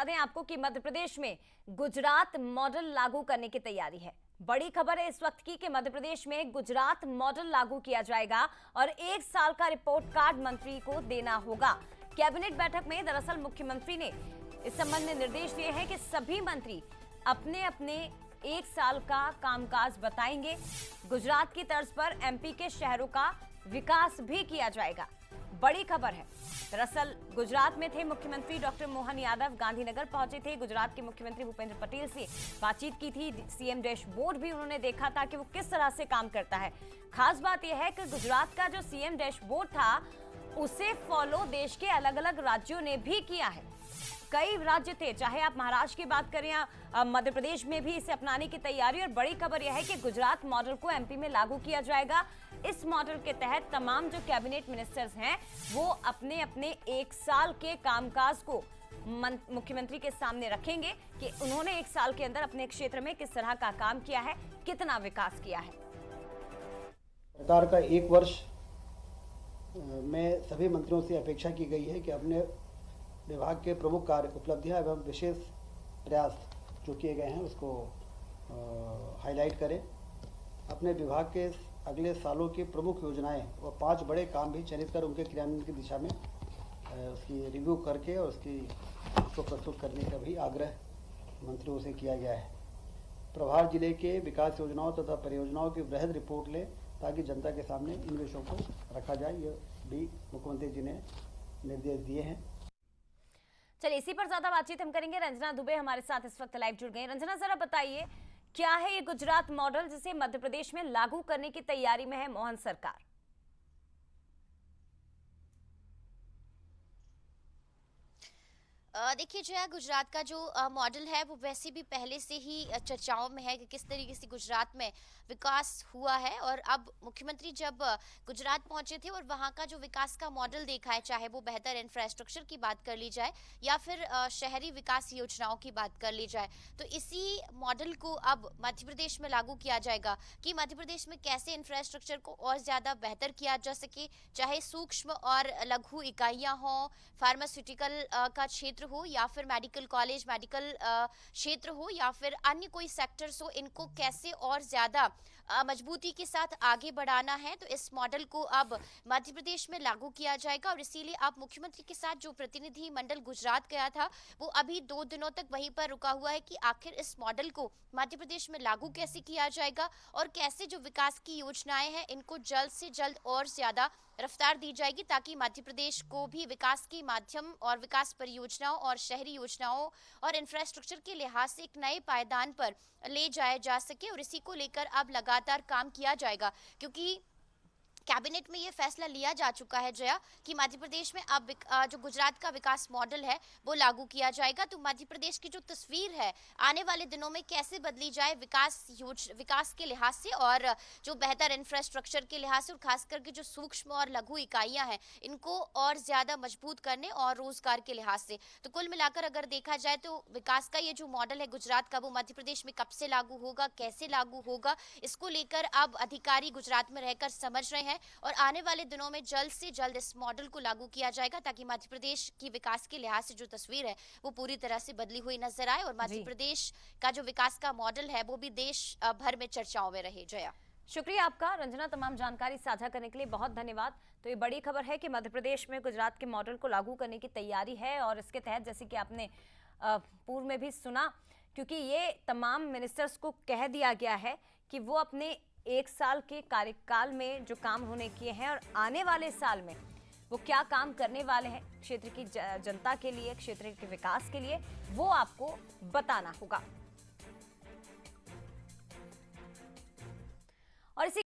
दें आपको कि मध्य प्रदेश में गुजरात मॉडल लागू करने की तैयारी है। बड़ी खबर है इस वक्त की कि मध्य प्रदेश में गुजरात मॉडल लागू किया जाएगा और 1 साल का रिपोर्ट कार्ड मंत्री को देना होगा। कैबिनेट बैठक में दरअसल मुख्यमंत्री ने इस संबंध में निर्देश दिए हैं कि सभी मंत्री अपने अपने 1 साल का कामकाज बताएंगे। गुजरात की तर्ज पर एमपी के शहरों का विकास भी किया जाएगा। बड़ी खबर है। दरअसल गुजरात में थे मुख्यमंत्री डॉक्टर मोहन यादव, गांधीनगर पहुंचे थे। गुजरात के मुख्यमंत्री भूपेंद्र पटेल से बातचीत की थी। सीएम डैशबोर्ड भी उन्होंने देखा था कि वो किस तरह से काम करता है। खास बात यह है कि गुजरात का जो सीएम डैशबोर्ड था उसे फॉलो देश के अलग अलग राज्यों ने भी किया है। कई राज्य थे, चाहे आप महाराष्ट्र की बात करें या मध्य प्रदेश में भी इसे अपनाने की तैयारी। और बड़ी खबर यह है कि गुजरात मॉडल को एमपी में लागू किया जाएगा। इस मॉडल के तहत तमाम जो कैबिनेट मिनिस्टर्स हैं वो अपने अपने 1 साल के कामकाज को मुख्यमंत्री के सामने रखेंगे कि उन्होंने 1 साल के अंदर अपने क्षेत्र में किस तरह का काम किया है, कितना विकास किया है। सरकार का 1 वर्ष में सभी मंत्रियों से अपेक्षा की गई है कि अपने विभाग के प्रमुख कार्य, उपलब्धियां एवं विशेष प्रयास जो किए गए हैं उसको हाईलाइट करें। अपने विभाग के अगले सालों की प्रमुख योजनाएं और 5 बड़े काम भी चयनित कर उनके क्रियान्वयन की दिशा में उसकी रिव्यू करके और उसको प्रस्तुत करने का भी आग्रह मंत्रियों से किया गया है। प्रभार जिले के विकास योजनाओं तथा परियोजनाओं की वृहद रिपोर्ट लें ताकि जनता के सामने इन विषयों को रखा जाए। ये भी मुख्यमंत्री जी ने निर्देश दिए हैं। चलिए, इसी पर ज्यादा बातचीत हम करेंगे। रंजना दुबे हमारे साथ इस वक्त लाइव जुड़ गई। रंजना, जरा बताइए क्या है ये गुजरात मॉडल जिसे मध्य प्रदेश में लागू करने की तैयारी में है मोहन सरकार? देखिए जया, गुजरात का जो मॉडल है वो वैसे भी पहले से ही चर्चाओं में है कि किस तरीके से गुजरात में विकास हुआ है। और अब मुख्यमंत्री जब गुजरात पहुंचे थे और वहां का जो विकास का मॉडल देखा है, चाहे वो बेहतर इंफ्रास्ट्रक्चर की बात कर ली जाए या फिर शहरी विकास योजनाओं की बात कर ली जाए, तो इसी मॉडल को अब मध्य प्रदेश में लागू किया जाएगा कि मध्य प्रदेश में कैसे इंफ्रास्ट्रक्चर को और ज्यादा बेहतर किया जा सके, चाहे सूक्ष्म और लघु इकाइयां हों, फार्मास्यूटिकल का क्षेत्र हो या फिर मेडिकल कॉलेज, मेडिकल क्षेत्र हो या फिर अन्य कोई सेक्टर्स हो, इनको कैसे और ज्यादा मजबूती के साथ आगे बढ़ाना है। तो इस मॉडल को अब मध्य प्रदेश में लागू किया जाएगा और इसीलिए अब मुख्यमंत्री के साथ जो प्रतिनिधि मंडल गुजरात गया था वो अभी 2 दिनों तक वहीं पर रुका हुआ है कि आखिर इस मॉडल को मध्य प्रदेश में लागू कैसे किया जाएगा और कैसे जो विकास की योजनाएं हैं इनको जल्द से जल्द और ज्यादा रफ्तार दी जाएगी ताकि मध्य प्रदेश को भी विकास के माध्यम और विकास परियोजनाओं और शहरी योजनाओं और इंफ्रास्ट्रक्चर के लिहाज से एक नए पायदान पर ले जाया जा सके। और इसी को लेकर अब लगातार काम किया जाएगा क्योंकि कैबिनेट में ये फैसला लिया जा चुका है जया कि मध्य प्रदेश में अब जो गुजरात का विकास मॉडल है वो लागू किया जाएगा। तो मध्य प्रदेश की जो तस्वीर है आने वाले दिनों में कैसे बदली जाए विकास के लिहाज से और जो बेहतर इंफ्रास्ट्रक्चर के लिहाज से और खास करके जो सूक्ष्म और लघु इकाइयां हैं इनको और ज्यादा मजबूत करने और रोजगार के लिहाज से। तो कुल मिलाकर अगर देखा जाए तो विकास का ये जो मॉडल है गुजरात का वो मध्य प्रदेश में कब से लागू होगा, कैसे लागू होगा, इसको लेकर अब अधिकारी गुजरात में रहकर समझ रहे हैं और आने वाले दिनों में जल्द से जल्द इस मॉडल को लागू किया जाएगा ताकि मध्य प्रदेश की विकास के लिहाज से जो तस्वीर है वो पूरी तरह से बदली हुई नजर आए और मध्य प्रदेश का जो विकास का मॉडल है वो भी देश भर में चर्चाओं में रहे। जया, शुक्रिया आपका रंजना, तमाम जानकारी साझा करने के लिए बहुत धन्यवाद। तो ये बड़ी खबर है कि मध्य प्रदेश में गुजरात के मॉडल को लागू करने की तैयारी है और इसके तहत जैसे कि आपने पूर्व में भी सुना, क्योंकि ये तमाम मिनिस्टर्स को कह दिया गया है कि वो अपने 1 साल के कार्यकाल में जो काम उन्होंने किए हैं और आने वाले साल में वो क्या काम करने वाले हैं क्षेत्र की जनता के लिए, क्षेत्र के विकास के लिए, वो आपको बताना होगा। और इसी